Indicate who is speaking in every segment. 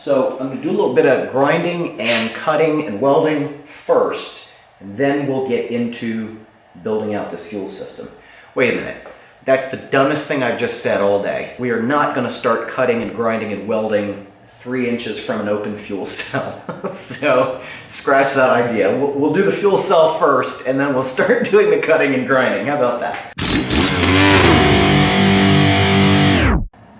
Speaker 1: So I'm going to do a little bit of grinding and cutting and welding first, and then we'll get into building out this fuel system. Wait a minute. That's the dumbest thing I've just said all day. We are not going to start cutting and grinding and welding 3 inches from an open fuel cell. So scratch that idea. We'll do the fuel cell first, and then we'll start doing the cutting and grinding. How about that?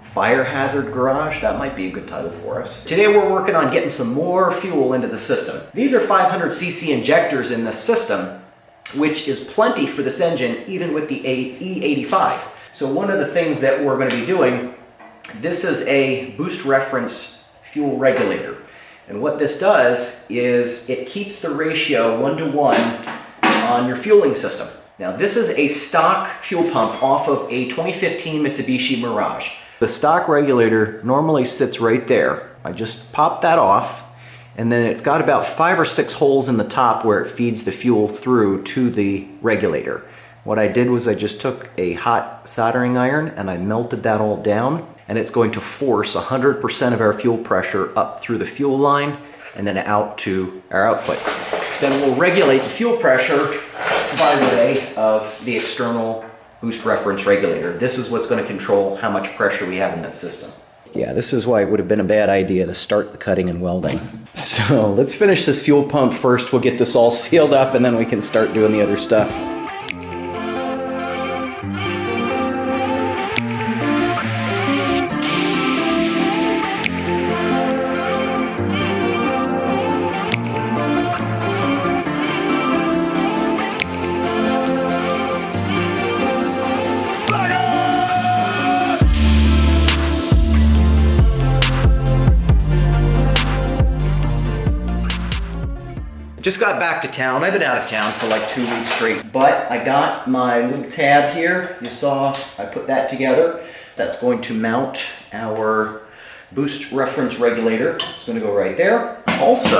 Speaker 1: Fire hazard garage, that might be a good title for us. Today we're working on getting some more fuel into the system. These are 500cc injectors in this system, which is plenty for this engine, even with the E85. So one of the things that we're going to be doing, this is a Boost Reference Fuel Regulator. And what this does is it keeps the ratio 1:1 on your fueling system. Now this is a stock fuel pump off of a 2015 Mitsubishi Mirage. The stock regulator normally sits right there. I just pop that off, and then it's got about 5 or 6 holes in the top where it feeds the fuel through to the regulator. What I did was I just took a hot soldering iron and I melted that all down, and it's going to force 100% of our fuel pressure up through the fuel line and then out to our output. Then we'll regulate the fuel pressure by way of the external Boost Reference Regulator. This is what's going to control how much pressure we have in that system. Yeah, this is why it would have been a bad idea to start the cutting and welding. So let's finish this fuel pump first. We'll get this all sealed up, and then we can start doing the other stuff. Just got back to town. I've been out of town for like 2 weeks straight, but I got my little tab here. You saw I put that together. That's going to mount our Boost Reference Regulator. It's going to go right there. Also,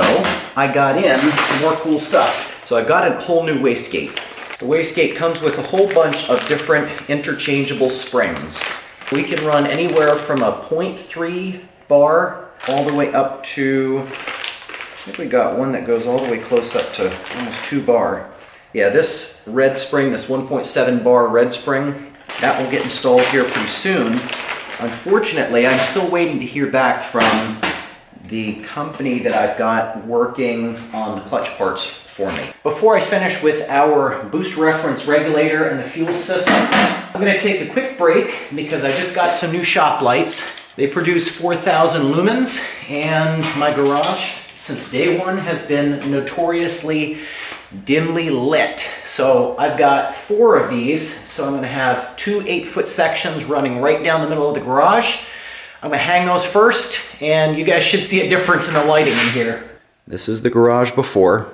Speaker 1: I got in some more cool stuff. So I got a whole new wastegate. The wastegate comes with a whole bunch of different interchangeable springs. We can run anywhere from a 0.3 bar all the way up to, I think we got one that goes all the way close up to almost 2 bar. Yeah, this red spring, this 1.7 bar red spring, that will get installed here pretty soon. Unfortunately, I'm still waiting to hear back from the company that I've got working on the clutch parts for me. Before I finish with our Boost Reference Regulator and the fuel system, I'm going to take a quick break because I just got some new shop lights. They produce 4,000 lumens, and my garage, since day one, has been notoriously dimly lit. So I've got 4 of these. So I'm going to have 2 8-foot sections running right down the middle of the garage. I'm going to hang those first, and you guys should see a difference in the lighting in here. This is the garage before,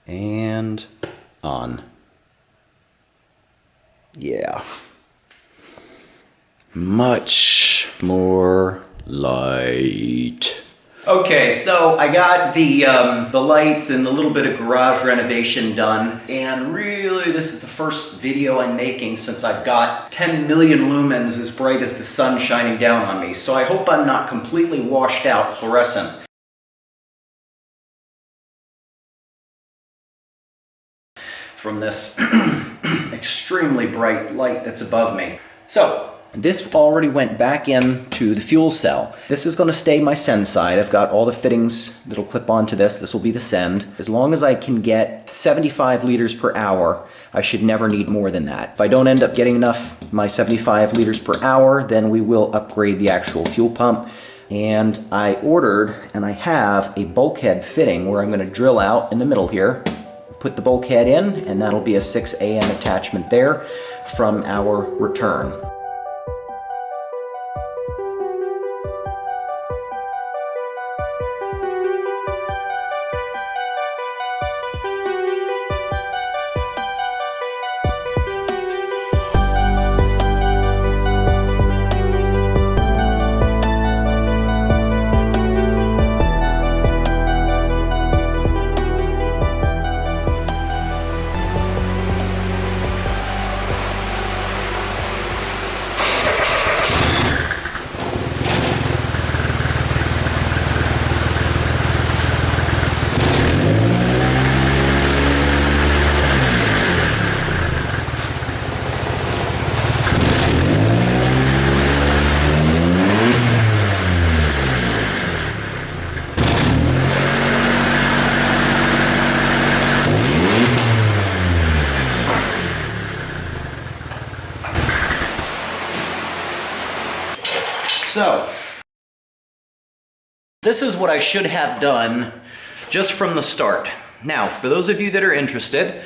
Speaker 1: and on. Yeah. Much more light. Okay, so I got the lights and a little bit of garage renovation done, and really this is the first video I'm making since I've got 10 million lumens as bright as the sun shining down on me, so I hope I'm not completely washed out fluorescent. From this extremely bright light that's above me. So, this already went back into the fuel cell. This is going to stay my send side. I've got all the fittings that'll clip onto this. This will be the send. As long as I can get 75 liters per hour, I should never need more than that. If I don't end up getting enough, my 75 liters per hour, then we will upgrade the actual fuel pump. And I ordered, and I have a bulkhead fitting where I'm going to drill out in the middle here, put the bulkhead in, and that'll be a 6 AEM attachment there from our return. This is what I should have done just from the start. Now, for those of you that are interested,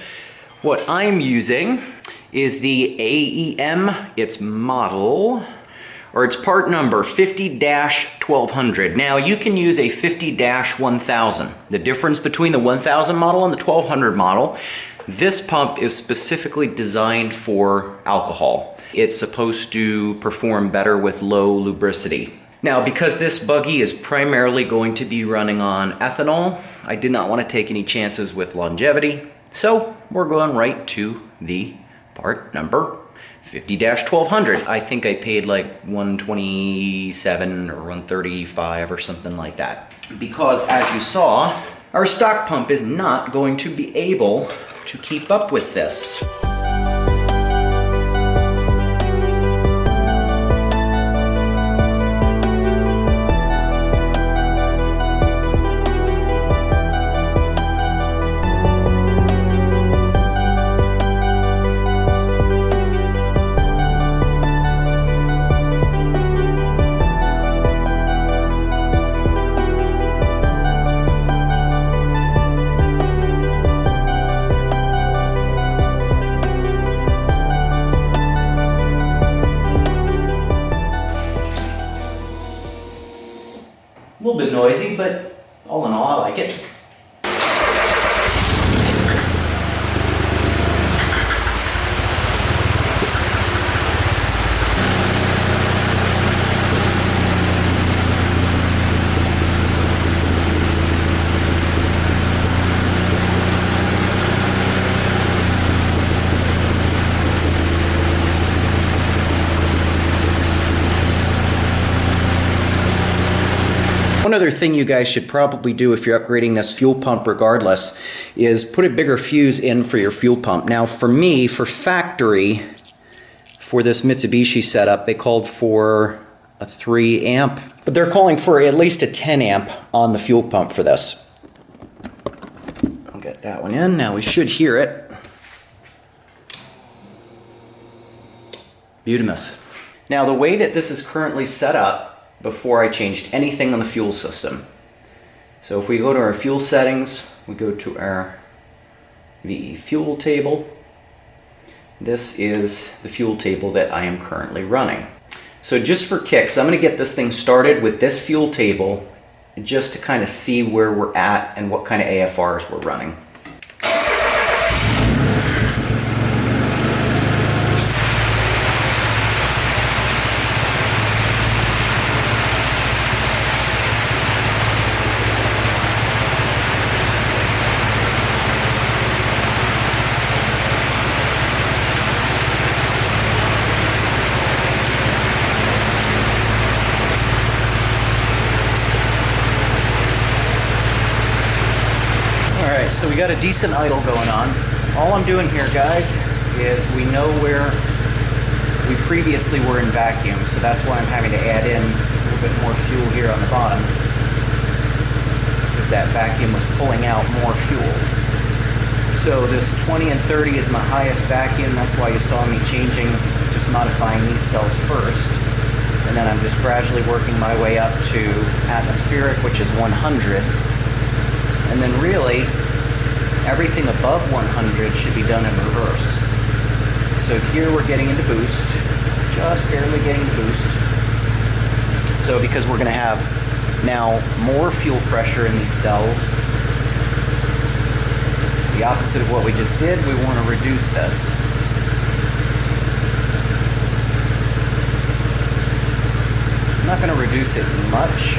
Speaker 1: what I'm using is the AEM, its model, or its part number 50-1200. Now, you can use a 50-1000. The difference between the 1000 model and the 1200 model, this pump is specifically designed for alcohol. It's supposed to perform better with low lubricity. Now, because this buggy is primarily going to be running on ethanol, I did not want to take any chances with longevity, so we're going right to the part number 50-1200. I think I paid like $127 or $135 or something like that. Because as you saw, our stock pump is not going to be able to keep up with this. A little bit noisy, but all in all, I like it. One other thing you guys should probably do if you're upgrading this fuel pump regardless is put a bigger fuse in for your fuel pump. Now for me, for factory, for this Mitsubishi setup, they called for a 3 amp, but they're calling for at least a 10 amp on the fuel pump for this. I'll get that one in. Now we should hear it. Beautimous. Now the way that this is currently set up, before I changed anything on the fuel system. So if we go to our fuel settings, we go to our VE fuel table. This is the fuel table that I am currently running. So just for kicks, I'm going to get this thing started with this fuel table just to kind of see where we're at and what kind of AFRs we're running. So we got a decent idle going on. All I'm doing here, guys, is we know where we previously were in vacuum, so that's why I'm having to add in a little bit more fuel here on the bottom, because that vacuum was pulling out more fuel. So this 20 and 30 is my highest vacuum. That's why you saw me changing, just modifying these cells first. And then I'm just gradually working my way up to atmospheric, which is 100. And then really, everything above 100 should be done in reverse. So here we're getting into boost, just barely getting to boost. So because we're going to have now more fuel pressure in these cells, the opposite of what we just did, we want to reduce this. I'm not going to reduce it much.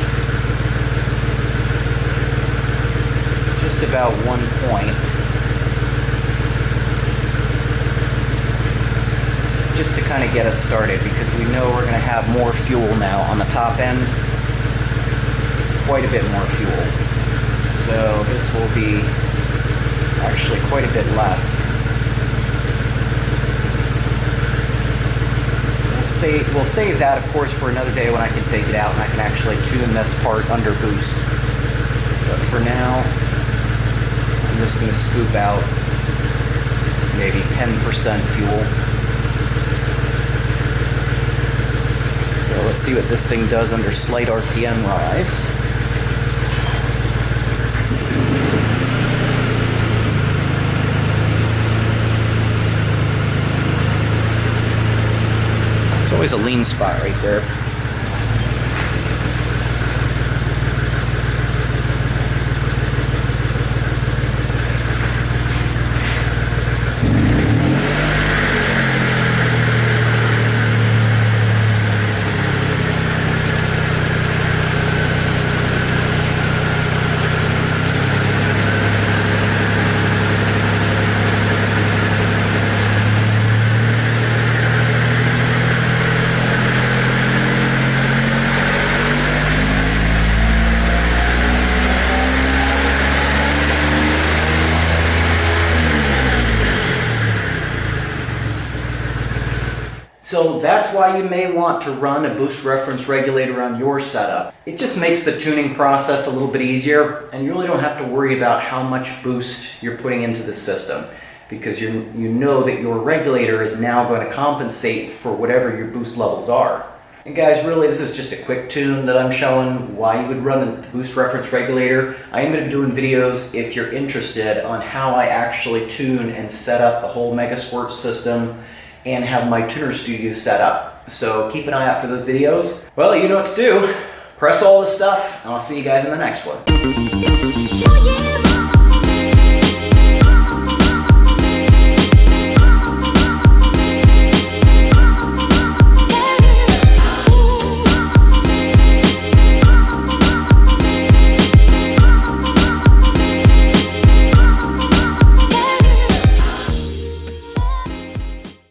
Speaker 1: Just about 1 point. Just to kind of get us started, because we know we're going to have more fuel now on the top end. Quite a bit more fuel. So this will be actually quite a bit less. We'll save that, of course, for another day when I can take it out and I can actually tune this part under boost. But for now, I'm just going to scoop out maybe 10% fuel. So let's see what this thing does under slight RPM rise. It's always a lean spot right there. So that's why you may want to run a Boost Reference Regulator on your setup. It just makes the tuning process a little bit easier, and you really don't have to worry about how much boost you're putting into the system, because you know that your regulator is now going to compensate for whatever your boost levels are. And guys, really this is just a quick tune that I'm showing why you would run a Boost Reference Regulator. I am going to be doing videos, if you're interested, on how I actually tune and set up the whole Mega Squirt system and have my tuner studio set up. So keep an eye out for those videos. Well, you know what to do. Press all this stuff, and I'll see you guys in the next one.